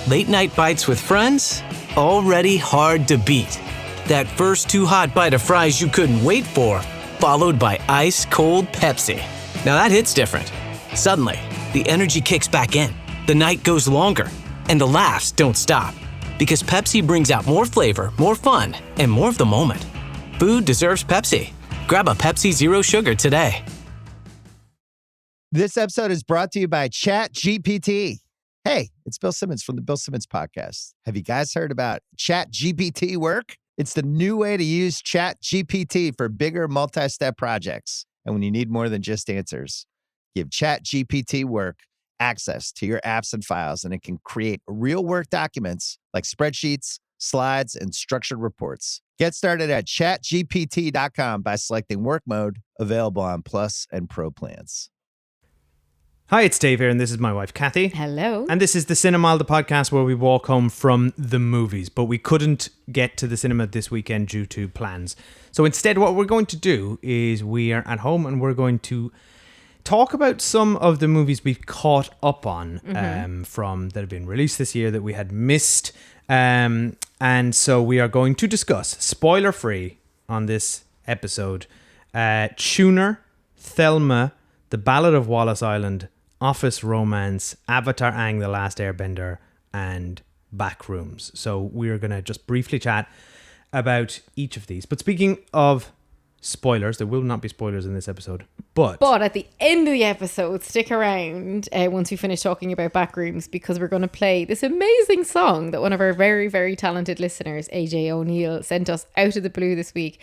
Late night bites with friends? Already hard to beat. That first too hot bite of fries you couldn't wait for, followed by ice cold Pepsi. Now that hits different. Suddenly, the energy kicks back in, the night goes longer, and the laughs don't stop. Because Pepsi brings out more flavor, more fun, and more of the moment. Food deserves Pepsi. Grab a Pepsi Zero Sugar today. This episode is brought to you by ChatGPT. Hey, it's Bill Simmons from the Bill Simmons Podcast. Have you guys heard about ChatGPT work? It's the new way to use ChatGPT for bigger multi-step projects. And when you need more than just answers, give ChatGPT work access to your apps and files, and it can create real work documents like spreadsheets, slides, and structured reports. Get started at chatgpt.com by selecting work mode, available on Plus and Pro plans. Hi, it's Dave here, and this is my wife, Kathy. Hello. And this is the Cinema, the podcast where we walk home from the movies, but we couldn't get to the cinema this weekend due to plans. So instead, what we're going to do is we are at home and we're going to talk about some of the movies we've caught up on from that have been released this year that we had missed. And so we are going to discuss, spoiler-free on this episode, Tuner, Thelma, The Ballad of Wallis Island, Office Romance, Avatar Aang, The Last Airbender, and Backrooms. So we're going to just briefly chat about each of these. But speaking of spoilers, there will not be spoilers in this episode. But at the end of the episode, stick around once we finish talking about Backrooms, because we're going to play this amazing song that one of our very, very talented listeners, AJ O'Neill, sent us out of the blue this week.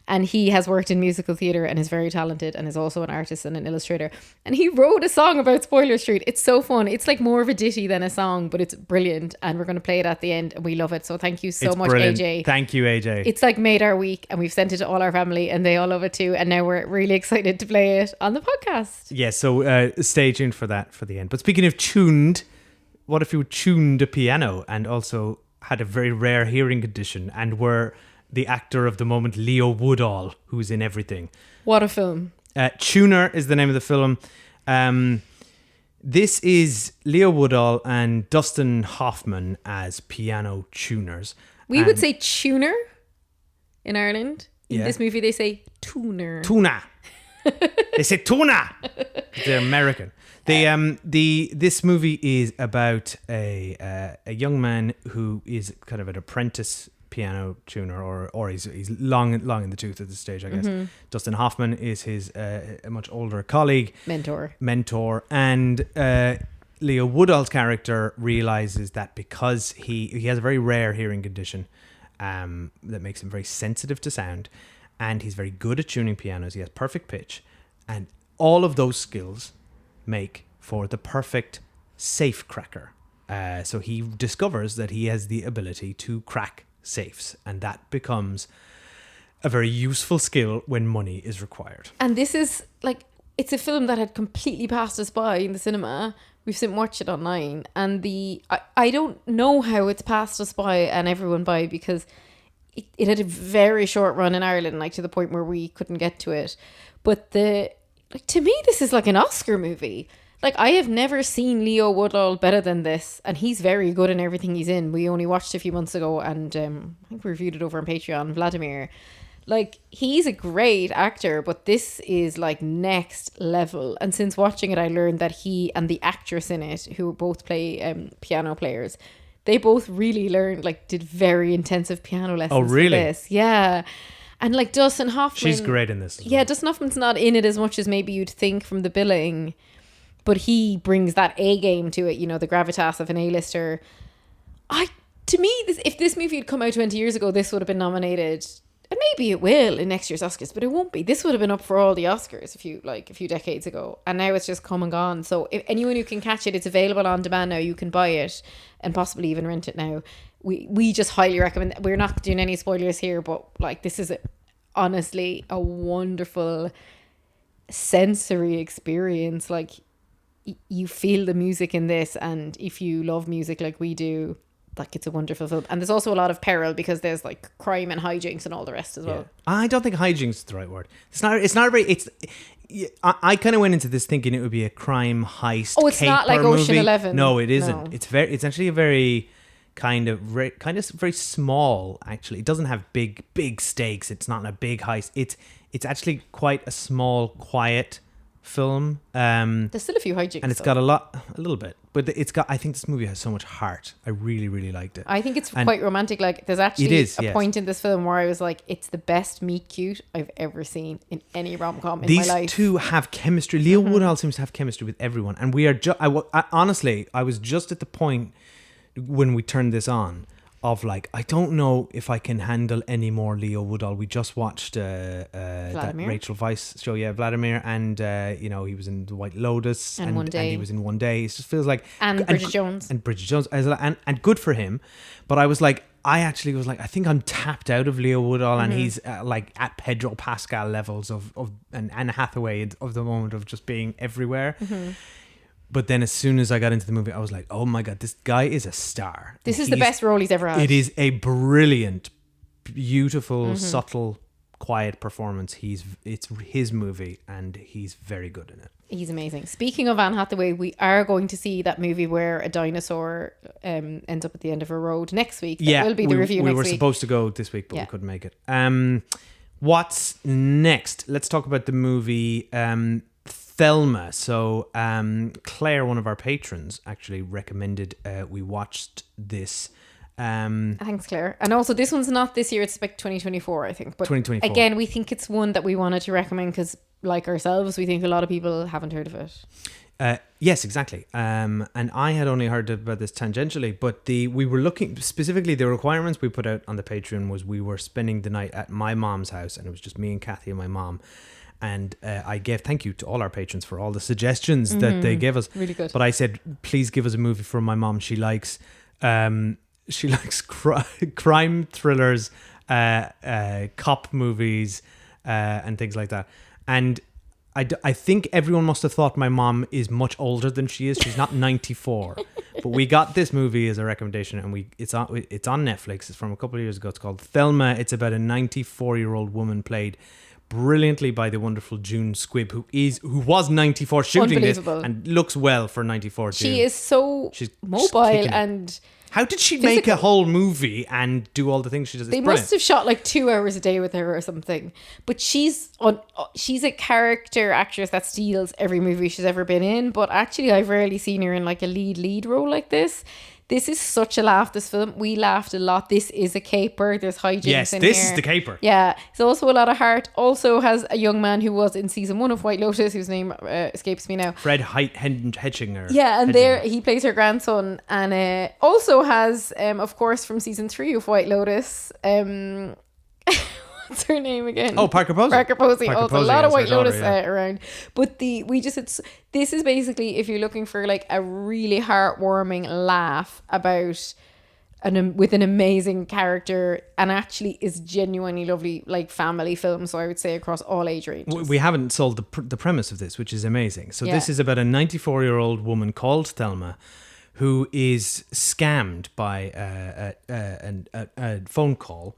And he has worked in musical theatre and is very talented and is also an artist and an illustrator. And he wrote a song about Spoiler Street. It's so fun. It's like more of a ditty than a song, but it's brilliant. And we're going to play it at the end. And we love it. So thank you so much, brilliant. AJ. Thank you, AJ. It's like made our week, and we've sent it to all our family and they all love it too. And now we're really excited to play it on the podcast. Yeah, so stay tuned for that for the end. But speaking of tuned, what if you tuned a piano and also had a very rare hearing condition and were the actor of the moment, Leo Woodall, who's in everything? What a film. Tuner is the name of the film. This is Leo Woodall and Dustin Hoffman as piano tuners. We would say tuner in Ireland. In this movie, they say tuner. Tuna. They say tuna. They're American. This movie is about a young man who is kind of an apprentice piano tuner, or he's long in the tooth at this stage, I guess. Dustin Hoffman is his a much older colleague, mentor, and Leo Woodall's character realizes that because he has a very rare hearing condition that makes him very sensitive to sound, and he's very good at tuning pianos. He has perfect pitch, and all of those skills make for the perfect safe cracker. So he discovers that he has the ability to crack safes, and that becomes a very useful skill when money is required. And this is like, it's a film that had completely passed us by in the cinema. We've since watched it online, and I don't know how it's passed us by and everyone by, because it had a very short run in Ireland, like to the point where we couldn't get to it. But to me, this is like an Oscar movie. Like, I have never seen Leo Woodall better than this, and he's very good in everything he's in. We only watched it a few months ago, and I think we reviewed it over on Patreon. Vladimir, like, he's a great actor, but this is like next level. And since watching it, I learned that he and the actress in it, who both play piano players, they both really did very intensive piano lessons. Oh, really? For this. Yeah. And like Dustin Hoffman, she's great in this. Yeah, Dustin Hoffman's not in it as much as maybe you'd think from the billing, but he brings that A game to it, you know, the gravitas of an A-lister. To me, if this movie had come out 20 years ago, this would have been nominated, and maybe it will in next year's Oscars, but it won't be. This would have been up for all the Oscars a few decades ago, and now it's just come and gone. So if anyone who can catch it, it's available on demand now. You can buy it and possibly even rent it now. We just highly recommend. We're not doing any spoilers here, but like, this is honestly a wonderful sensory experience. Like, you feel the music in this, and if you love music like we do, like it's a wonderful film. And there's also a lot of peril because there's like crime and hijinks and all the rest as well. I don't think hijinks is the right word. It's not very. I kind of went into this thinking it would be a crime heist. Oh, it's not like Ocean movie. 11. No, it isn't. No. It's actually a very kind of very small. Actually, it doesn't have big stakes. It's not a big heist. It's actually quite a small, quiet film. There's still a few hijinks, and it's got a little bit, but it's got. I think this movie has so much heart. I really, really liked it. I think it's quite romantic. Like there's actually a point in this film where I was like, it's the best meet cute I've ever seen in any rom-com in my life. These two have chemistry. Leo Woodall seems to have chemistry with everyone, and we are. Honestly, I was just at the point when we turned this on of like, I don't know if I can handle any more Leo Woodall. We just watched that Rachel Weisz show, Vladimir, and he was in The White Lotus and One Day. And he was in One Day. It just feels like Bridget Jones and good for him. But I was like, I think I'm tapped out of Leo Woodall, and he's like at Pedro Pascal levels of and Anne Hathaway of the moment of just being everywhere. But then as soon as I got into the movie, I was like, oh my God, this guy is a star. This is the best role he's ever had. It is a brilliant, beautiful, subtle, quiet performance. It's his movie and he's very good in it. He's amazing. Speaking of Anne Hathaway, we are going to see that movie where a dinosaur ends up at the end of a road next week. That will be the review next week. We were supposed to go this week, but we couldn't make it. What's next? Let's talk about the movie Thelma. So Claire, one of our patrons, actually recommended we watched this. Thanks, Claire. And also, this one's not this year; it's like 2024, I think. But 2024. Again, we think it's one that we wanted to recommend because, like ourselves, we think a lot of people haven't heard of it. Yes, exactly. And I had only heard about this tangentially, but we were looking specifically. The requirements we put out on the Patreon was we were spending the night at my mom's house, and it was just me and Kathy and my mom. And I gave thank you to all our patrons for all the suggestions that they gave us. Really good. But I said, please give us a movie from my mom. She likes crime thrillers, cop movies, and things like that. And I think everyone must have thought my mom is much older than she is. She's not 94. But we got this movie as a recommendation, and it's on Netflix. It's from a couple of years ago. It's called Thelma. It's about a 94-year-old woman played brilliantly by the wonderful June Squibb, who was 94 shooting this and looks well for 94 too. She is she's mobile and how did she make a whole movie and do all the things she does? They must have shot like 2 hours a day with her or something. But she's a character actress that steals every movie she's ever been in. But actually, I've rarely seen her in like a lead role like this. This is such a laugh, this film. We laughed a lot. This is a caper. There's hijinks in here. Yes, this is the caper. Yeah. It's also a lot of heart. Also has a young man who was in season 1 of White Lotus, whose name escapes me now. Fred Hetchinger. Yeah, and there he plays her grandson. And also has, of course, from season 3 of White Lotus, what's her name again? Oh, Parker Posey. Parker Posey. Also, a lot of White Lotus daughter, around. But this is basically, if you're looking for like a really heartwarming laugh about with an amazing character, and actually is genuinely lovely, like family film. So I would say across all age ranges. We haven't sold the premise of this, which is amazing. So this is about a 94-year-old woman called Thelma, who is scammed by a phone call,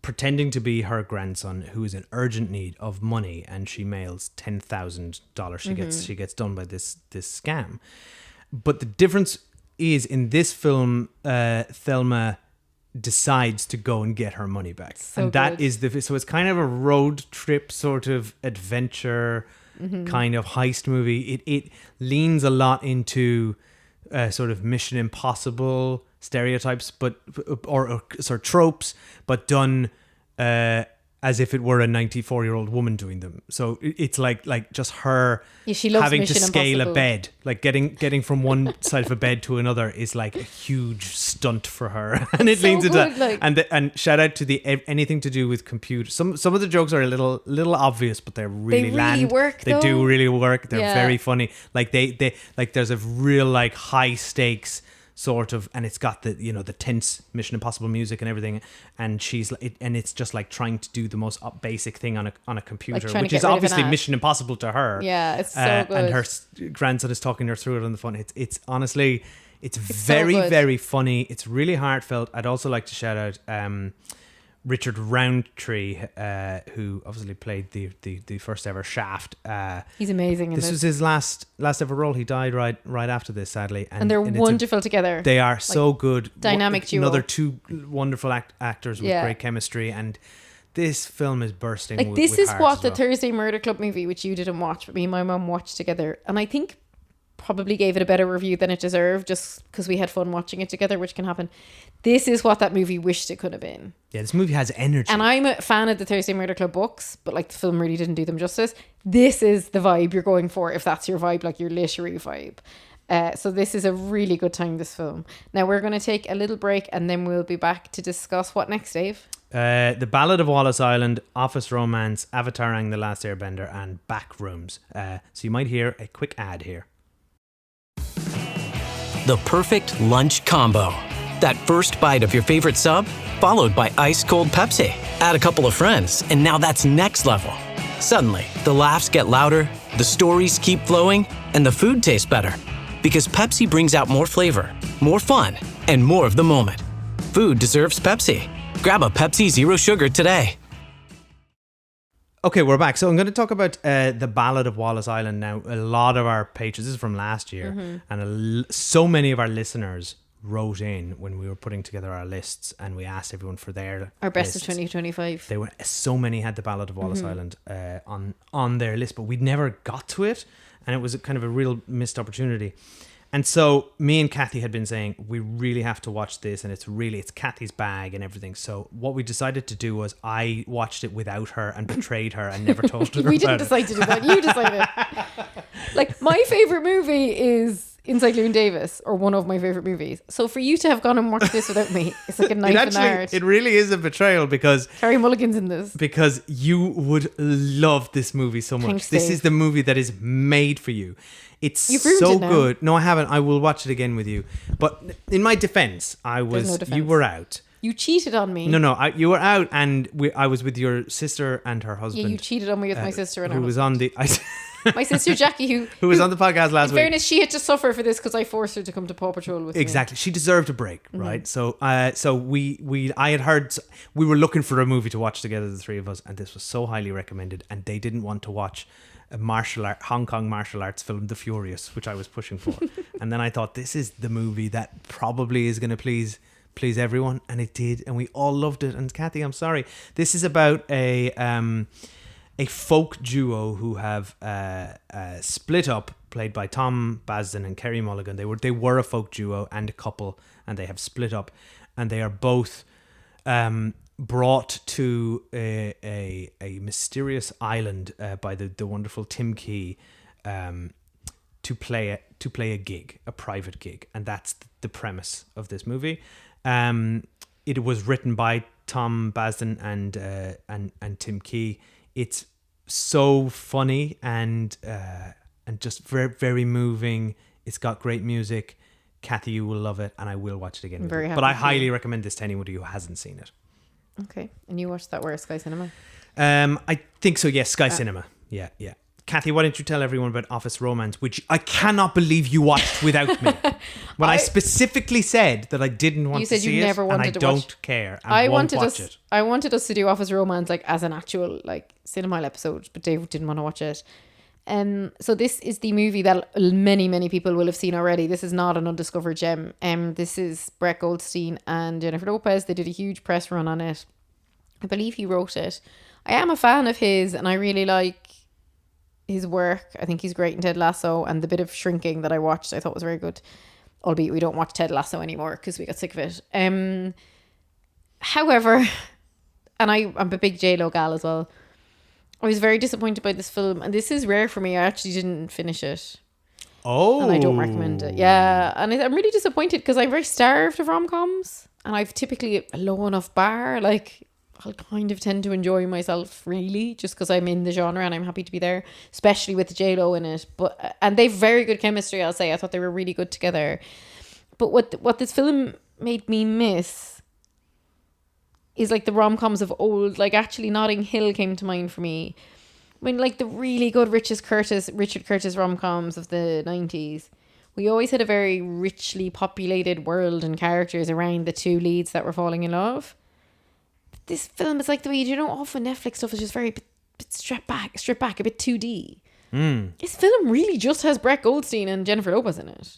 pretending to be her grandson who is in urgent need of money, and she mails $10,000. She gets done by this scam. But the difference is in this film, Thelma decides to go and get her money back. So it's kind of a road trip sort of adventure kind of heist movie. It leans a lot into sort of Mission Impossible stereotypes, or sort of tropes, but done as if it were a 94-year-old woman doing them. So it's like just her having to scale a bed, like getting from one side of a bed to another is like a huge stunt for her, and it leans into that. And shout out to the anything to do with computers. Some of the jokes are a little obvious, but they really land. Work. They do really work. They're very funny. Like they like there's a real like high stakes sort of, and it's got the the tense Mission Impossible music and everything, and it's just like trying to do the most basic thing on a computer, which is obviously Mission Impossible to her. Yeah, it's so good. And her grandson is talking her through it on the phone. It's honestly, It's so very, good. very funny. It's really heartfelt. I'd also like to shout out Richard Roundtree, who obviously played the first ever Shaft. He's amazing in This this. was his last ever role. He died right after this, sadly. And they're wonderful together. They are so good. Dynamic duo. Another two wonderful actors with Yeah. great chemistry. And this film is bursting Like, with this is heart what as the well. Thursday Murder Club movie, which you didn't watch, but me and my mum watched together, and I think probably gave it a better review than it deserved, just because we had fun watching it together, which can happen. This is what that movie wished it could have been. Yeah, this movie has energy. And I'm a fan of the Thursday Murder Club books, but like the film really didn't do them justice. This is the vibe you're going for, if that's your vibe, like your literary vibe. So this is a really good time, this film. Now we're going to take a little break and then we'll be back to discuss what next, Dave? The Ballad of Wallis Island, Office Romance, Avatar Aang, The Last Airbender, and Backrooms. So you might hear a quick ad here. The perfect lunch combo. That first bite of your favorite sub, followed by ice-cold Pepsi. Add a couple of friends, and now that's next level. Suddenly, the laughs get louder, the stories keep flowing, and the food tastes better. Because Pepsi brings out more flavor, more fun, and more of the moment. Food deserves Pepsi. Grab a Pepsi Zero Sugar today. Okay, we're back. So I'm going to talk about the Ballad of Wallis Island now. A lot of our patrons, this is from last year, and so many of our listeners wrote in when we were putting together our lists, and we asked everyone for their Our best lists. of 2025. They were so many had the Ballad of Wallis Island on their list, but we'd never got to it, and it was kind of a real missed opportunity. And so me and Kathy had been saying, we really have to watch this, and it's Kathy's bag and everything. So what we decided to do was I watched it without her and betrayed her and never told her We about didn't it. decide to do that. You decided. Like, my favourite movie is Inside Llewyn Davis, or one of my favourite movies. So for you to have gone and watched this without me, it's like a knife in the heart. It really is a betrayal because Carrie Mulligan's in this. you would love this movie so much. Thanks, This Dave. is the movie that is made for you. It's You've ruined so it now. good. No, I haven't. I will watch it again with you. But in my defense, no defense. you were out. You cheated on me. No, you were out, and I was with your sister and her Yeah, husband. you cheated on me with my sister and who her was husband. on the My sister Jackie, who was on the podcast last in week. fairness, she had to suffer for this because I forced her to come to Paw Patrol with me. Exactly, she deserved a break, Mm-hmm. right? So, I had heard we were looking for a movie to watch together, the three of us, and this was so highly recommended, and they didn't want to watch a Hong Kong martial arts film, The Furious, which I was pushing for, and then I thought this is the movie that probably is going to please everyone, and it did, and we all loved it. And Kathy, I'm sorry, this is about a folk duo who have split up, played by Tom Basden and Kerry Mulligan. They were a folk duo and a couple, and they have split up, and they are both brought to a mysterious island by the wonderful Tim Key to play a gig, a private gig, and that's the premise of this movie. It was written by Tom Basden and Tim Key. It's so funny and just very, very moving. It's got great music. Kathy, you will love it, and I will watch it again. I'm very happy but I for highly you. recommend this to anybody who hasn't seen it. Okay, and you watched that where? Sky Cinema? I think so. Yes, Sky Cinema. Yeah. Kathy, why don't you tell everyone about Office Romance, which I cannot believe you watched without me. When I specifically said that I didn't want You to said see you it, never and I wanted to don't watch. care. And I won't wanted watch us. it. I wanted us to do Office Romance like as an actual like cinema episode, but Dave didn't want to watch it. So this is the movie that many people will have seen already. This is not an undiscovered gem. This is Brett Goldstein and Jennifer Lopez. They did a huge press run on it. I believe he wrote it. I am a fan of his, and I really like his work. I think he's great in Ted Lasso, and the bit of Shrinking that I watched I thought was very good, albeit we don't watch Ted Lasso anymore because we got sick of it. However, and I'm a big J-Lo gal as well, I was very disappointed by this film, and this is rare for me. I actually didn't finish it. Oh. And I don't recommend it. Yeah, and I'm really disappointed because I'm very starved of rom-coms, and I've typically a low enough bar, like I'll kind of tend to enjoy myself really just because I'm in the genre and I'm happy to be there, especially with J-Lo in it. And they've very good chemistry, I'll say. I thought they were really good together. But what this film made me miss is like the rom-coms of old. Like actually Notting Hill came to mind for me. When like the really good Richard Curtis rom-coms of the 90s we always had a very richly populated world and characters around the two leads that were falling in love. This film is like the way, you know, often Netflix stuff is just very bit stripped back, a bit 2D. This film really just has Brett Goldstein and Jennifer Lopez in it.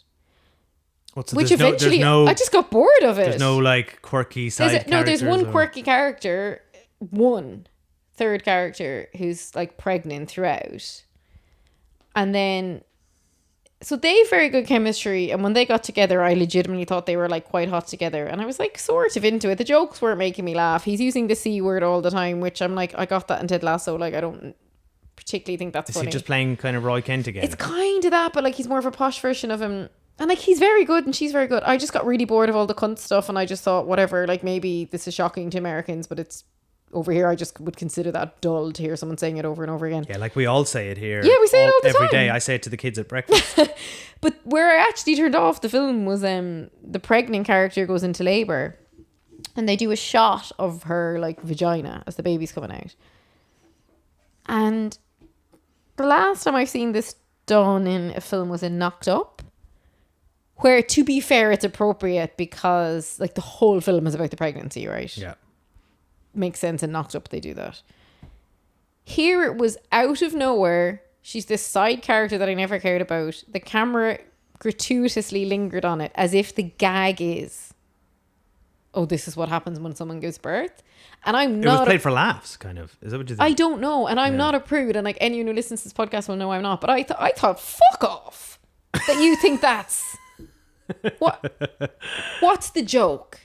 Which eventually, I just got bored of it. There's no like quirky side characters. No, there's one quirky character, one third character who's like pregnant throughout. And then, so they have very good chemistry. And when they got together, I legitimately thought they were like quite hot together. And I was like sort of into it. The jokes weren't making me laugh. He's using the C word all the time, which I'm like, I got that in Ted Lasso. Like, I don't particularly think that's funny. Is he just playing kind of Roy Kent again? It's kind of that, but like he's more of a posh version of him. And like he's very good and she's very good. I just got really bored of all the cunt stuff and I just thought, whatever, like maybe this is shocking to Americans, but it's over here. I just would consider that dull to hear someone saying it over and over again. Yeah, like we all say it here. Yeah, we say it all the every time. day. I say it to the kids at breakfast. But where I actually turned off the film was the pregnant character goes into labour and they do a shot of her like vagina as the baby's coming out. And the last time I've seen this done in a film was in Knocked Up. Where, to be fair, it's appropriate because, like, the whole film is about the pregnancy, right? Yeah. Makes sense. And Knocked Up, they do that. Here, it was out of nowhere. She's this side character that I never cared about. The camera gratuitously lingered on it as if the gag is, oh, this is what happens when someone gives birth. And I'm not... It was played for laughs, kind of. Is that what you think? I don't know. And I'm not a prude. And, like, anyone who listens to this podcast will know I'm not. But I thought, fuck off. That you think that's... What's the joke?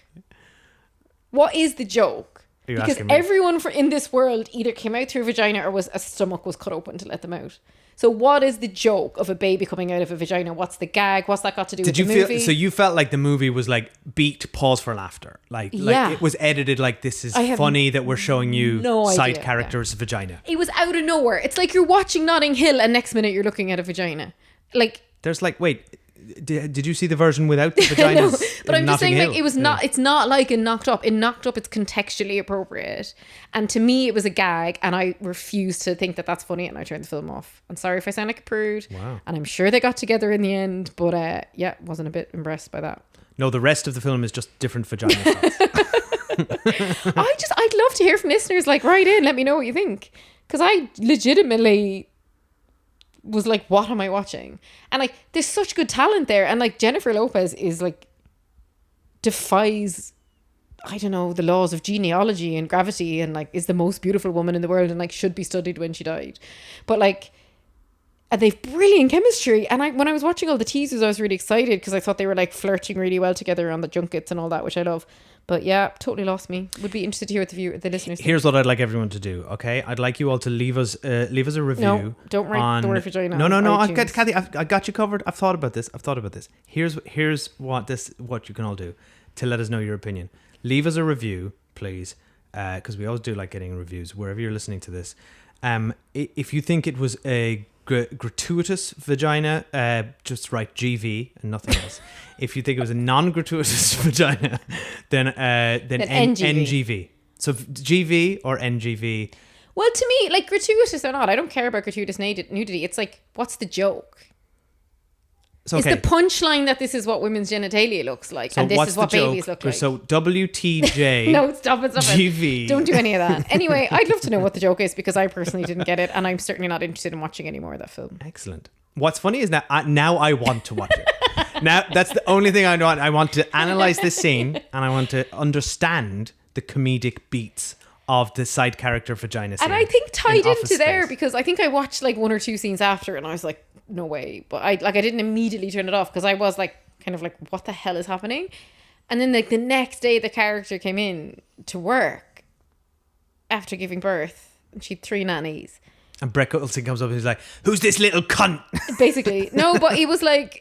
What is the joke? Because everyone in this world either came out through a vagina or a stomach was cut open to let them out. So what is the joke of a baby coming out of a vagina? What's the gag? What's that got to do with the movie? So you felt like the movie was like beat, pause for laughter. Like it was edited like this is funny that we're showing you side characters' vagina. It was out of nowhere. It's like you're watching Notting Hill and next minute you're looking at a vagina. Like there's like, wait... Did you see the version without the vaginas? No, but I'm just saying, Hill? Like, it was not. It's not like in Knocked Up. In Knocked Up, it's contextually appropriate, and to me, it was a gag, and I refused to think that that's funny, and I turned the film off. I'm sorry if I sound like a prude. Wow. And I'm sure they got together in the end, but wasn't a bit impressed by that. No, the rest of the film is just different vagina shots. I'd love to hear from listeners. Like, write in, let me know what you think, because I legitimately was like, what am I watching? And like, there's such good talent there. And like, Jennifer Lopez is like, defies, I don't know, the laws of genealogy and gravity and like, is the most beautiful woman in the world and like, should be studied when she died. But like, and they've brilliant chemistry. And when I was watching all the teasers, I was really excited because I thought they were like flirting really well together on the junkets and all that, which I love. But yeah, totally lost me. Would be interested to hear what the listeners think. Here's what I'd like everyone to do, okay? I'd like you all to leave us a review. No, don't write the word vagina. No. I got you covered. I've thought about this. Here's what you can all do to let us know your opinion. Leave us a review, please, because we always do like getting reviews wherever you're listening to this. If you think it was a gratuitous vagina, just write GV and nothing else. If you think it was a non-gratuitous vagina, then NGV. So GV or NGV. Well, to me, like, gratuitous or not, I don't care about gratuitous nudity. It's like, what's the joke? So, okay. It's the punchline that this is what women's genitalia looks like, so and this is what babies look like. So WTJ. No, stop it. GV. Don't do any of that. Anyway, I'd love to know what the joke is because I personally didn't get it, and I'm certainly not interested in watching any more of that film. Excellent. What's funny is that now I want to watch it. Now that's the only thing I want. I want to analyze this scene and I want to understand the comedic beats of the side character vagina scene. And I think tied into there because I think I watched like one or two scenes after and I was like, no way. But I didn't immediately turn it off because I was like kind of like, what the hell is happening? And then like the next day the character came in to work after giving birth and she had 3 nannies. And Brett Goldstein comes up and he's like, who's this little cunt? Basically. No, but he was like,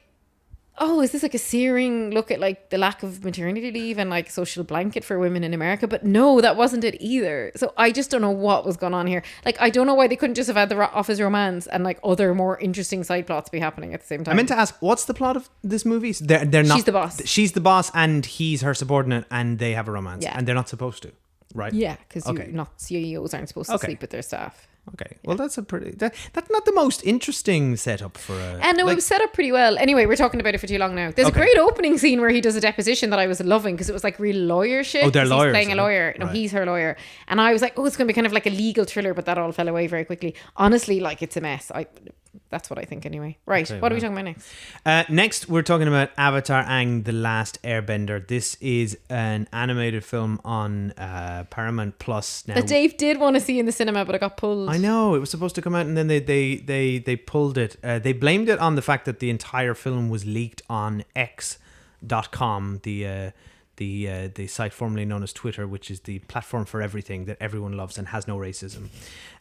oh, is this like a searing look at like the lack of maternity leave and like social blanket for women in America? But no, that wasn't it either. So I just don't know what was going on here. Like, I don't know why they couldn't just have had the office romance and like other more interesting side plots be happening at the same time. I meant to ask, what's the plot of this movie? They're not. She's the boss. She's the boss and he's her subordinate and they have a romance. Yeah. And they're not supposed to, right? Yeah, because not CEOs aren't supposed to sleep with their staff. Okay. Well, that's that's not the most interesting setup for a... And no, it was set up pretty well. Anyway, we're talking about it for too long now. There's a great opening scene where he does a deposition that I was loving because it was like real lawyer shit. Oh, they're lawyers. He's playing a lawyer. No, he's her lawyer. And I was like, oh, it's going to be kind of like a legal thriller, but that all fell away very quickly. Honestly, like it's a mess. That's what I think anyway. Right. Okay, what are we talking about next? Next, we're talking about Avatar Aang, The Last Airbender. This is an animated film on Paramount Plus now. That Dave did want to see in the cinema, but it got pulled. I know. It was supposed to come out and then they pulled it. They blamed it on the fact that the entire film was leaked on X.com, the site formerly known as Twitter, which is the platform for everything that everyone loves and has no racism.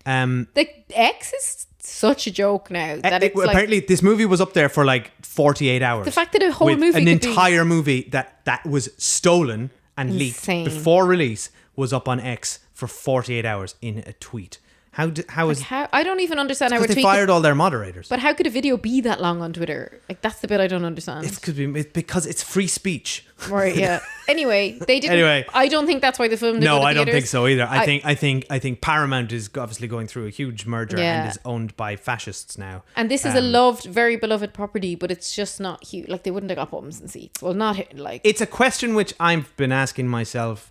The X is such a joke now that it's apparently this movie was up there for like 48 hours. The fact that a whole with movie, an entire movie that was stolen and leaked before release, was up on X for 48 hours in a tweet. How I don't even understand how they fired all their moderators. But how could a video be that long on Twitter? Like that's the bit I don't understand. It's because it's free speech. Right. Yeah. Anyway, they didn't. Anyway, I don't think that's why the film. No, I don't think so either. I think Paramount is obviously going through a huge merger and is owned by fascists now. And this is a loved, very beloved property, but it's just not huge. Like they wouldn't have got bums and seats. Well, not like. It's a question which I've been asking myself,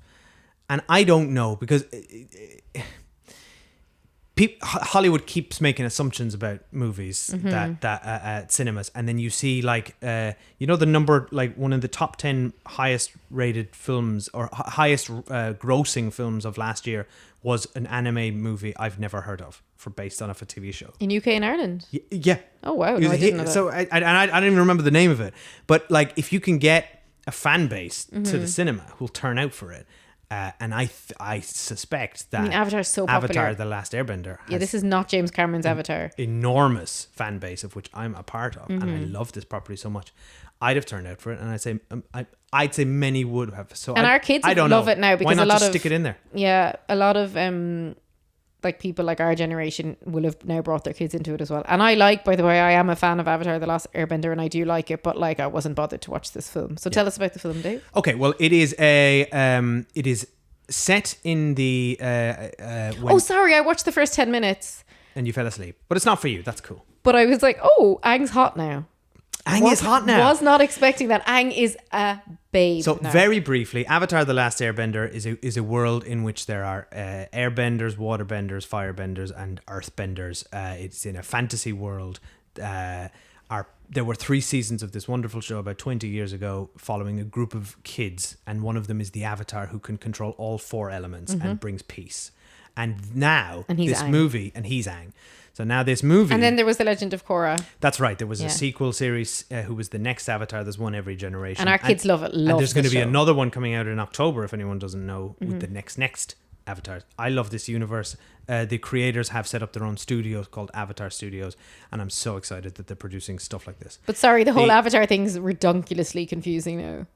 and I don't know because. Hollywood keeps making assumptions about movies that cinemas, and then you see like the number, like one of the top 10 highest rated films or highest grossing films of last year was an anime movie I've never heard of, based on a TV show in UK and Ireland. Yeah. Oh wow! No, I didn't know that. So I don't even remember the name of it, but like if you can get a fan base to the cinema who'll turn out for it. And I suspect that Avatar's so popular. Avatar: The Last Airbender. Yeah, this is not James Cameron's Avatar. Enormous fan base of which I'm a part of, and I love this property so much. I'd have turned out for it, and I'd say many would have. So and our kids love it now because why not a lot just of stick it in there. Yeah, a lot of like people like our generation will have now brought their kids into it as well. And by the way, I am a fan of Avatar: The Last Airbender, and I do like it, but like I wasn't bothered to watch this film. So tell us about the film, Dave. Okay, well, it is set in the. Sorry, I watched the first 10 minutes. And you fell asleep, but it's not for you. That's cool. But I was like, oh, Aang's hot now. Aang is hot now. Was not expecting that. Aang is a babe. So now. very briefly, Avatar: The Last Airbender is a world in which there are airbenders, waterbenders, firebenders, and earthbenders. It's in a fantasy world. There were 3 seasons of this wonderful show about 20 years ago, following a group of kids, and one of them is the Avatar who can control all 4 elements and brings peace. And now this movie, and he's Aang. So now this movie... And then there was The Legend of Korra. That's right. There was a sequel series who was the next Avatar. There's one every generation. And our kids love it. And there's going to be another one coming out in October, if anyone doesn't know, with the next Avatar. I love this universe. The creators have set up their own studios called Avatar Studios, and I'm so excited that they're producing stuff like this. But sorry, the whole Avatar thing's redonkulously confusing now.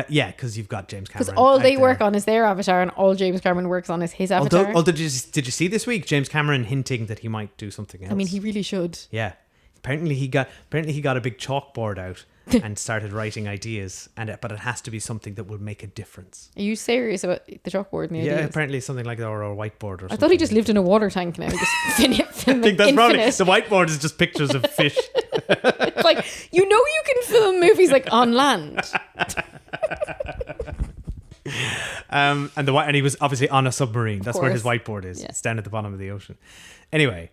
Yeah, because you've got James Cameron. Because all they work on is their Avatar, and all James Cameron works on is his Avatar. Did you see this week James Cameron hinting that he might do something else? I mean, he really should. Yeah, apparently he got a big chalkboard out and started writing ideas, but it has to be something that will make a difference. Are you serious about the chalkboard and the ideas? Yeah, apparently something like that, or a whiteboard or something. I thought he just lived in a water tank now. Just I think that's probably the whiteboard is just pictures of fish. It's like, you can film movies like on land. And he was obviously on a submarine. That's where his whiteboard is. Yeah. It's down at the bottom of the ocean. Anyway,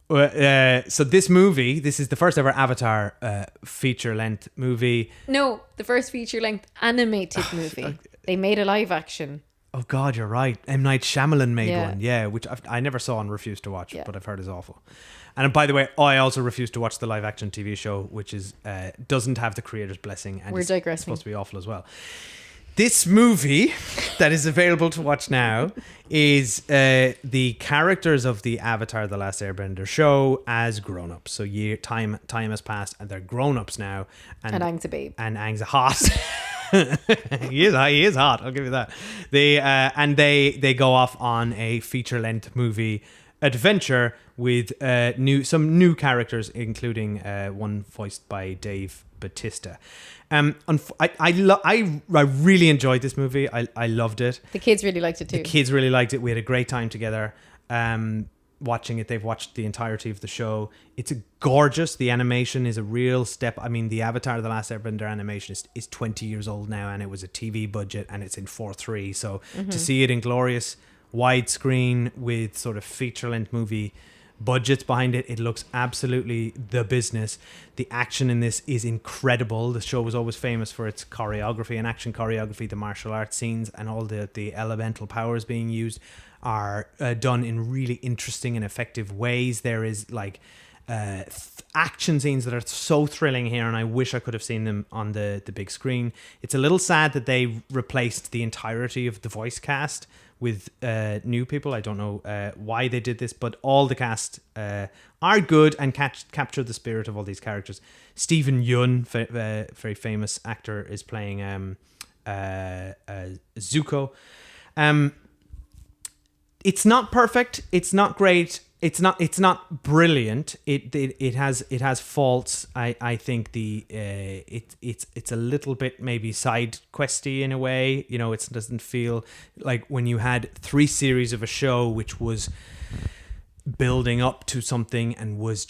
so this is the first ever Avatar feature-length movie. No, the first feature-length animated movie. They made a live action. Oh God, you're right. M. Night Shyamalan made one. Which I never saw and refused to watch, but I've heard is awful. And by the way, I also refused to watch the live action TV show, which doesn't have the creator's blessing, and we're digressing. It's supposed to be awful as well. This movie that is available to watch now is the characters of the Avatar: The Last Airbender show as grown-ups. So time has passed, and they're grown-ups now. And Aang's a babe. And Aang's a hot. He is hot. I'll give you that. They go off on a feature-length movie adventure with some new characters, including one voiced by Dave Bautista. I really enjoyed this movie. I loved it. The kids really liked it too. The kids really liked it. We had a great time together. watching it. They've watched the entirety of the show. It's gorgeous. The animation is a real step. I mean, the Avatar: The Last Airbender animation is 20 years old now, and it was a TV budget, and it's in 4:3. So to see it in glorious widescreen with sort of feature-length movie budgets behind it, it looks absolutely the business. The action in this is incredible. The show was always famous for its choreography and action choreography. The martial arts scenes and all the elemental powers being used are done in really interesting and effective ways. There is like action scenes that are so thrilling here, and I wish I could have seen them on the big screen. It's a little sad that they replaced the entirety of the voice cast with new people. I don't know why they did this, but all the cast are good and capture the spirit of all these characters. Stephen Yeun, very famous actor, is playing Zuko. It's not perfect. It's not great. It's not brilliant. It has faults. I think it's a little bit maybe side questy in a way. You know, it doesn't feel like when you had 3 series of a show which was building up to something and was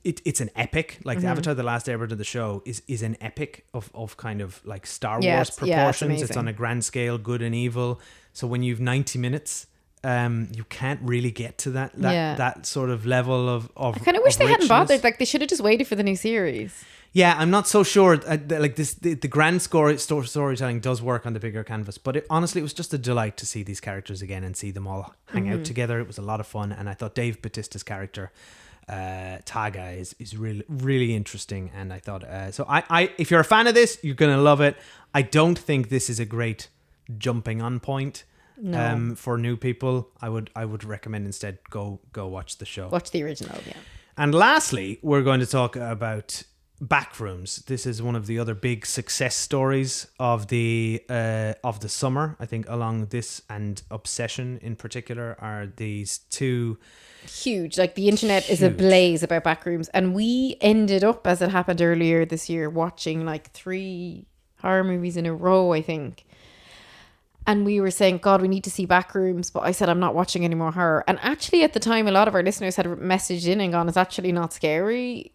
it's an epic. Like the Avatar: The Last Airbender, the show is an epic of kind of like Star Wars proportions. It's on a grand scale, good and evil. So when you've 90 minutes, you can't really get to that sort of level of I kind of wish they hadn't richness. Bothered. Like they should have just waited for the new series. Yeah, I'm not so sure. Like this, the grand storytelling does work on the bigger canvas, but honestly, it was just a delight to see these characters again and see them all hang out together. It was a lot of fun, and I thought Dave Bautista's character, Taga, is really, really interesting. And I thought, so I if you're a fan of this, you're gonna love it. I don't think this is a great jumping on point. No. For new people, I would recommend instead go watch the show. Watch the original, yeah. And lastly, we're going to talk about Backrooms. This is one of the other big success stories of the summer. I think along this and Obsession in particular are these two huge. Like the internet is ablaze about Backrooms, and we ended up, as it happened earlier this year, watching like 3 horror movies in a row, I think. And we were saying, God, we need to see Backrooms. But I said, I'm not watching any more horror. And actually, at the time, a lot of our listeners had messaged in and gone, it's actually not scary.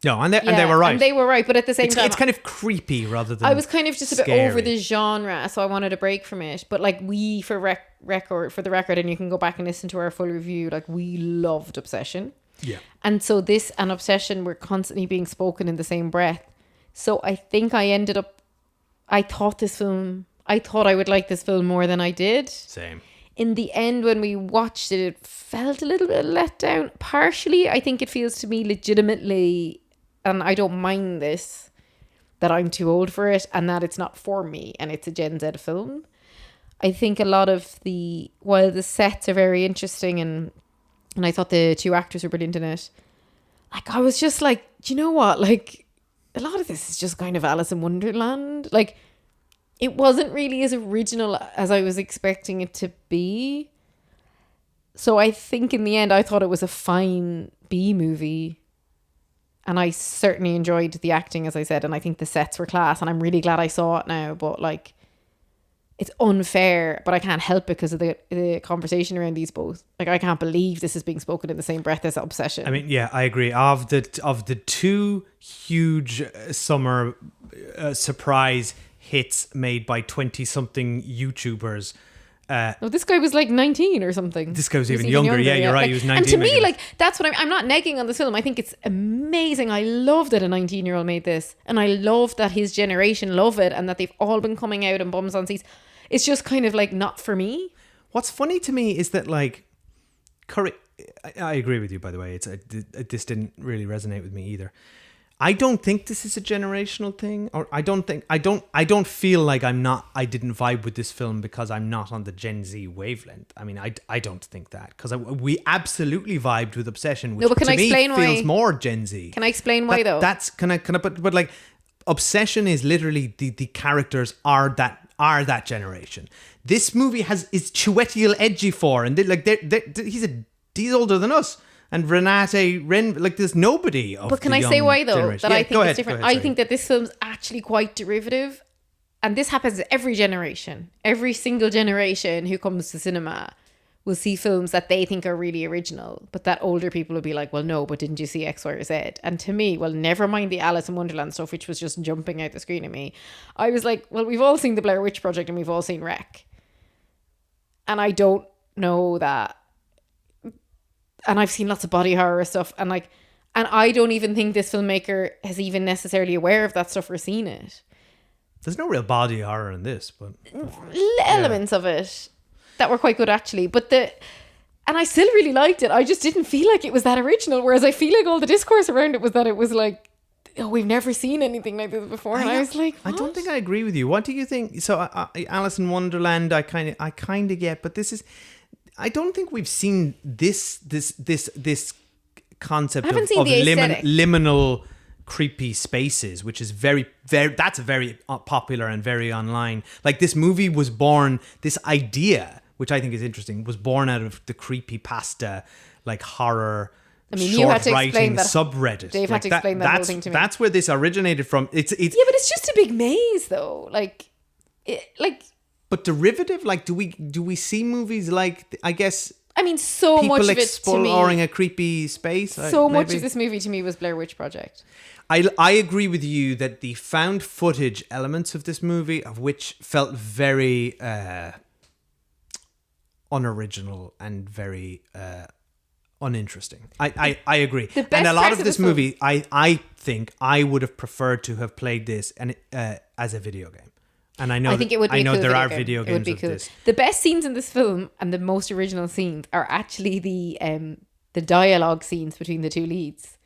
No, and they were right. And they were right. But at the same time, it's kind of creepy rather than I was kind of just scary. a bit over the genre. So I wanted a break from it. But like for the record, and you can go back and listen to our full review, like we loved Obsession. Yeah. And so this and Obsession were constantly being spoken in the same breath. So I think I thought I would like this film more than I did. Same. In the end, when we watched it, it felt a little bit let down. Partially, I think it feels to me legitimately, and I don't mind this, that I'm too old for it and that it's not for me and it's a Gen Z film. I think a lot of while the sets are very interesting and I thought the 2 actors were brilliant in it, like I was just like, do you know what? Like a lot of this is just kind of Alice in Wonderland. Like, it wasn't really as original as I was expecting it to be. So I think in the end, I thought it was a fine B movie. And I certainly enjoyed the acting, as I said. And I think the sets were class. And I'm really glad I saw it now. But like, it's unfair. But I can't help it because of the conversation around these both. Like, I can't believe this is being spoken in the same breath as Obsession. I mean, yeah, I agree. Of the 2 huge summer surprise hits made by 20-something YouTubers. This guy was like 19 or something. This guy was even younger. Yeah, you're right. Like, he was 19. And to me, like, that's what I'm not negging on this film. I think it's amazing. I love that a 19-year-old made this. And I love that his generation love it and that they've all been coming out and bums on seats. It's just kind of like not for me. What's funny to me is that like, I agree with you, by the way. This didn't really resonate with me either. I don't think this is a generational thing, or I don't feel like I didn't vibe with this film because I'm not on the Gen Z wavelength. I mean, I don't think that, because we absolutely vibed with Obsession, which to me feels more Gen Z. Can I explain why though? But like, Obsession is literally the characters are that generation. This movie is Chiwetel Ejiofor, and he's older than us. And Renate Ren, like there's nobody of. But can the I young say why though? generation. That I think it's different. I think that this film's actually quite derivative, and this happens to every generation. Every single generation who comes to cinema will see films that they think are really original, but that older people will be like, well, no, but didn't you see X, Y, or Z? And to me, well, never mind the Alice in Wonderland stuff, which was just jumping out the screen at me. I was like, well, we've all seen the Blair Witch Project and we've all seen Wreck. And I don't know that. And I've seen lots of body horror stuff. And I don't even think this filmmaker is even necessarily aware of that stuff or seen it. There's no real body horror in this, but elements of it that were quite good actually, and I still really liked it. I just didn't feel like it was that original, whereas I feel like all the discourse around it was that it was like, oh, we've never seen anything like this before. And I was like, what? I don't think I agree with you. What do you think? So Alice in Wonderland, I kind of get, but this is, I don't think we've seen this concept of liminal creepy spaces, which is very, very, that's very popular and very online. Like, this movie was born, this idea, which I think is interesting, was born out of the creepypasta, like horror, you had to explain that subreddit. Dave had to explain that whole thing to me. That's where this originated from. It's but it's just a big maze though. But derivative, like, do we see movies like, I guess, so much of it to me, exploring a creepy space. Much of this movie to me was Blair Witch Project. I agree with you that the found footage elements of this movie, of which felt very unoriginal and very uninteresting. I agree. And a lot of this movie, I think I would have preferred to have played this as a video game. And I think it would be a cool there are video games of this. The best scenes in this film and the most original scenes are actually the dialogue scenes between the two leads.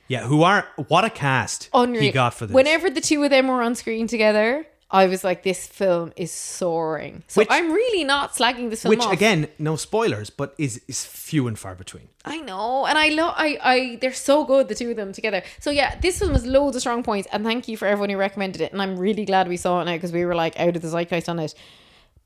Yeah, what a cast Unreal. He got for this. Whenever the two of them were on screen together, I was like, this film is soaring. So I'm really not slagging this film off. Which, again, no spoilers, but is few and far between. I know. And they're so good, the two of them together. So yeah, this film has loads of strong points. And thank you for everyone who recommended it. And I'm really glad we saw it now because we were like out of the zeitgeist on it.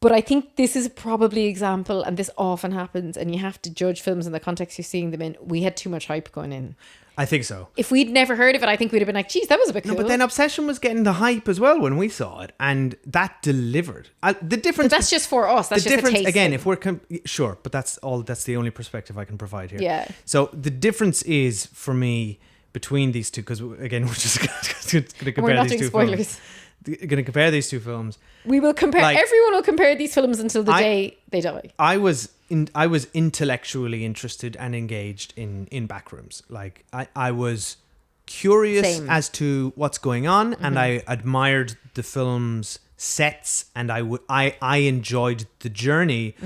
But I think this is probably an example, and this often happens, and you have to judge films in the context you're seeing them in. We had too much hype going in. I think so. If we'd never heard of it, I think we'd have been like, geez, that was a bit cool. No, but then Obsession was getting the hype as well when we saw it, and that delivered. The difference. But that's just for us. That's the just difference, a taste. Again, if we're sure, but that's the only perspective I can provide here. Yeah. So the difference is for me between these two, because again, we're just going to compare these two films. Going to compare these two films. We will compare. Everyone will compare these films until the day they die. I was intellectually interested and engaged in Backrooms. Like, I was curious as to what's going on, and I admired the film's sets, and I enjoyed the journey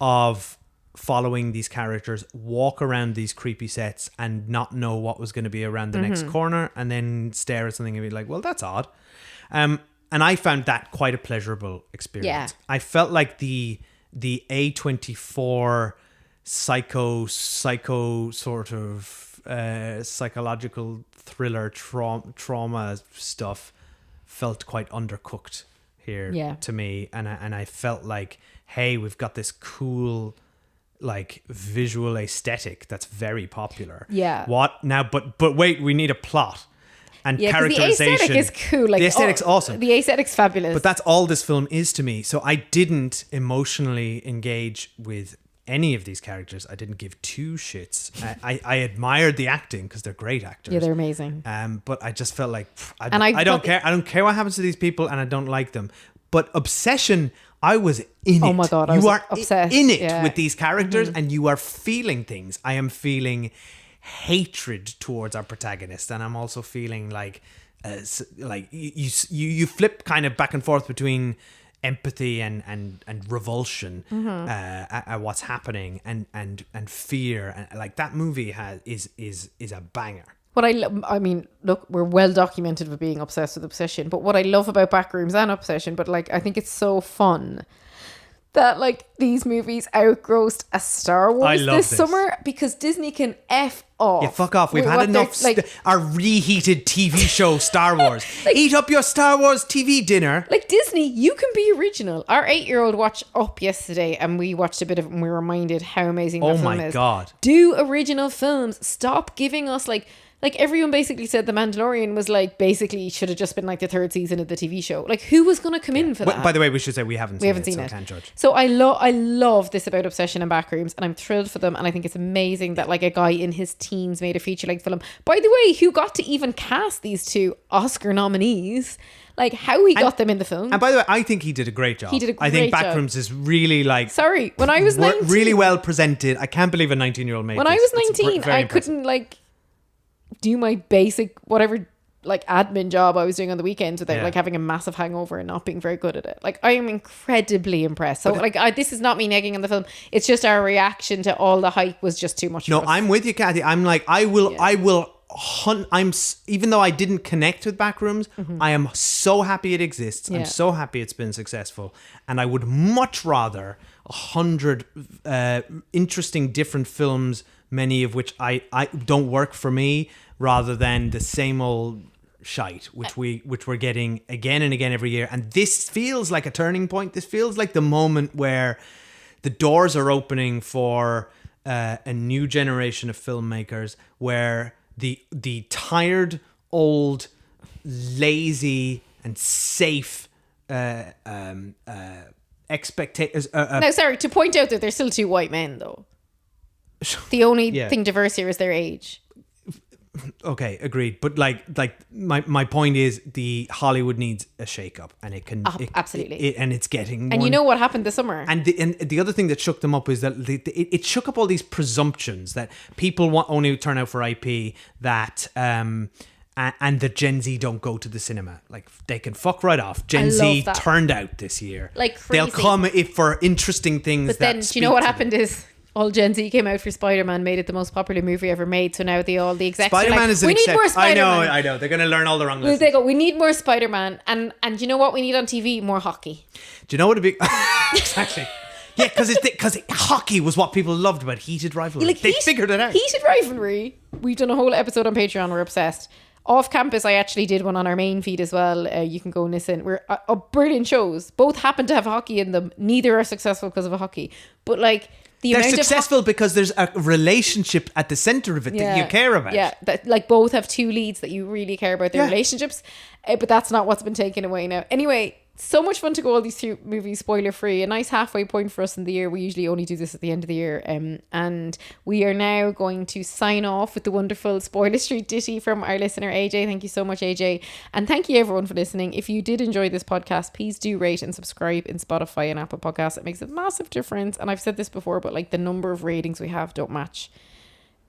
of following these characters walk around these creepy sets and not know what was going to be around the next corner, and then stare at something and be like, well, that's odd. And I found that quite a pleasurable experience. Yeah. I felt like the A24 psycho sort of psychological thriller trauma stuff felt quite undercooked here to me, and I felt like, hey, we've got this cool, like, visual aesthetic that's very popular. Yeah. What now? But wait, we need a plot. And characterization. The aesthetic is cool. Like, the aesthetic's awesome. The aesthetic's fabulous. But that's all this film is to me. So I didn't emotionally engage with any of these characters. I didn't give two shits. I admired the acting because they're great actors. Yeah, they're amazing. But I just felt like I don't care. I don't care what happens to these people, and I don't like them. But Obsession, I was in it. Oh my God, I was obsessed. In it with these characters, and you are feeling things. I am feeling hatred towards our protagonist, and I'm also feeling like you flip kind of back and forth between empathy and revulsion at what's happening, and fear, and like that movie is a banger. What I mean, look, we're well documented with being obsessed with Obsession, but what I love about Backrooms and Obsession, but like, I think it's so fun that like these movies outgrossed a Star Wars this summer, because Disney can F off. Yeah, fuck off. We've had enough our reheated TV show Star Wars. Eat up your Star Wars TV dinner. Like, Disney, you can be original. Our 8-year-old watched Up yesterday, and we watched a bit of it, and we were reminded how amazing that film is. Oh my God. Do original films. Stop giving us like Like, everyone basically said The Mandalorian was like, basically should have just been like the third season of the TV show. Like, who was going to come in for that? By the way, we should say we haven't seen it, so it. can't judge. So I love this about Obsession and Backrooms, and I'm thrilled for them. And I think it's amazing that like a guy in his teens made a feature-length film. By the way, who got to even cast these two Oscar nominees? Like, how he got them in the film. And by the way, I think he did a great job. He did a great I think job. Backrooms is really like... Sorry, when I was 19... Really well presented. I can't believe a 19-year-old made When this. I was It's 19, very I impressive. couldn't like do my basic whatever like admin job I was doing on the weekends without like having a massive hangover and not being very good at it. Like, I am incredibly impressed. So this is not me negging on the film. It's just our reaction to all the hype was just too much. No, for us. I'm with you, Kathy. I'm like, I will hunt. Even though I didn't connect with Backrooms, I am so happy it exists. Yeah. I'm so happy it's been successful, and I would much rather 100 interesting different films, many of which I don't work for me, rather than the same old shite which we're getting again and again every year. And this feels like a turning point. This feels like the moment where the doors are opening for a new generation of filmmakers, where the tired, old, lazy and safe expectations. No, sorry, to point out that they're still two white men though. The only thing diverse here is their age. Okay, agreed. But like my point is, the Hollywood needs a shake-up, and it can absolutely. and it's getting. And you know what happened this summer? And the other thing that shook them up is that it shook up all these presumptions that people only turn out for IP, that and the Gen Z don't go to the cinema. Like, they can fuck right off. Gen Z turned out this year. Like crazy. They'll come if for interesting things. But then, do you know what happened is, all Gen Z came out for Spider-Man, made it the most popular movie ever made. So now the execs Spider-Man is an we need more Spider-Man. I know. They're going to learn all the wrong lessons. They go, we need more Spider-Man. And you know what we need on TV? More hockey. Do you know what it'd be? Exactly. Yeah, because hockey was what people loved about heated rivalry. Like, they figured it out. Heated rivalry. We've done a whole episode on Patreon. We're obsessed. Off campus, I actually did one on our main feed as well. You can go and listen. We're brilliant shows. Both happen to have hockey in them. Neither are successful because of a hockey. But like, they're successful because there's a relationship at the center of it that you care about. Yeah, like both have two leads that you really care about their relationships. But that's not what's been taken away now. Anyway, so much fun to go all these two movies spoiler free. A nice halfway point for us in the year. We usually only do this at the end of the year. And we are now going to sign off with the wonderful Spoiler Street ditty from our listener AJ. Thank you so much, AJ. And thank you everyone for listening. If you did enjoy this podcast, please do rate and subscribe in Spotify and Apple Podcasts. It makes a massive difference. And I've said this before, but like, the number of ratings we have don't match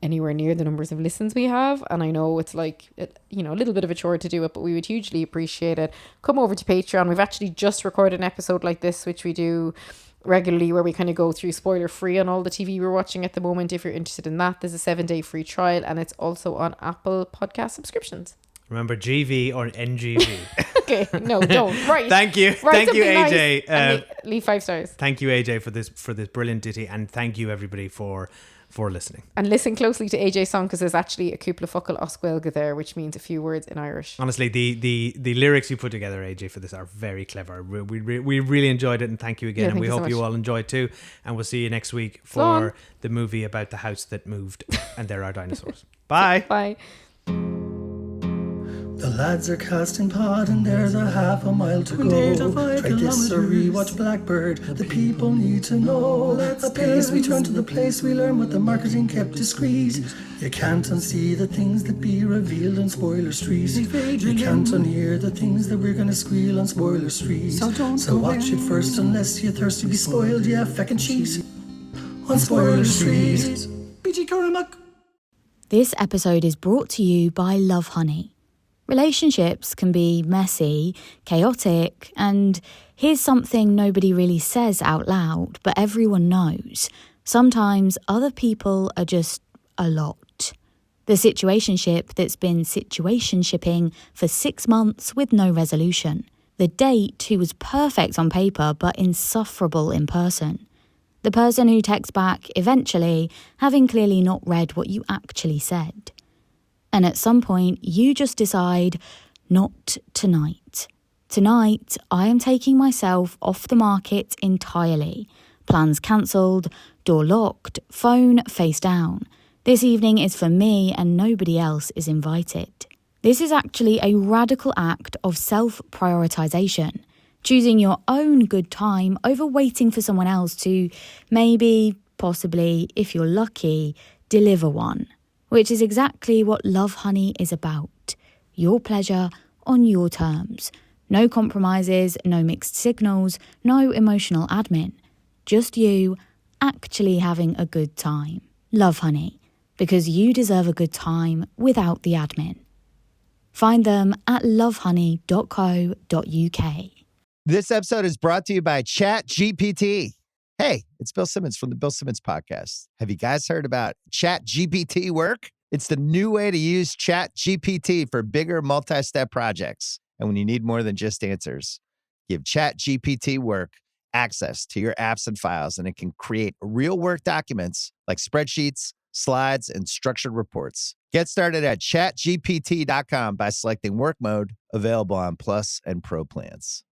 anywhere near the numbers of listens we have. And I know it's like, a little bit of a chore to do it, but we would hugely appreciate it. Come over to Patreon. We've actually just recorded an episode like this, which we do regularly, where we kind of go through spoiler free on all the TV we're watching at the moment. If you're interested in that, there's a 7-day free trial, and it's also on Apple Podcast subscriptions. Remember, GV or NGV. Okay, no, don't. Right. Thank you, AJ. Nice and leave 5 stars. Thank you, AJ, for this brilliant ditty, and thank you everybody for listening. And listen closely to AJ's song, because there's actually a cúpla focal oscuelga there, which means a few words in Irish. Honestly, the lyrics you put together, AJ, for this are very clever. We really enjoyed it, and thank you again. Yeah, and we you so hope much. you all enjoy it too. And we'll see you next week for the movie about the house that moved and there are dinosaurs. Bye. Bye. The lads are casting pod and there's a half a mile to go. Try this or rewatch Blackbird, the people need to know. Apace we turn to the place we learn what the marketing kept discreet. You can't unsee the things that be revealed on Spoiler Street. You can't unhear the things that we're gonna squeal on Spoiler Street. So watch it first unless you're thirsty to be spoiled, yeah, feckin' cheese. On Spoiler Street. BG Karamak. This episode is brought to you by Love Honey. Relationships can be messy, chaotic, and here's something nobody really says out loud, but everyone knows. Sometimes other people are just a lot. The situationship that's been situationshipping for 6 months with no resolution. The date who was perfect on paper but insufferable in person. The person who texts back eventually, having clearly not read what you actually said. And at some point, you just decide, not tonight. Tonight, I am taking myself off the market entirely. Plans cancelled, door locked, phone face down. This evening is for me and nobody else is invited. This is actually a radical act of self-prioritization, choosing your own good time over waiting for someone else to maybe, possibly, if you're lucky, deliver one, which is exactly what Love Honey is about. Your pleasure on your terms. No compromises, no mixed signals, no emotional admin. Just you actually having a good time. Love Honey, because you deserve a good time without the admin. Find them at lovehoney.co.uk. This episode is brought to you by ChatGPT. Hey, it's Bill Simmons from the Bill Simmons Podcast. Have you guys heard about ChatGPT work? It's the new way to use ChatGPT for bigger multi-step projects. And when you need more than just answers, give ChatGPT work access to your apps and files, and it can create real work documents like spreadsheets, slides, and structured reports. Get started at chatgpt.com by selecting work mode, available on Plus and Pro plans.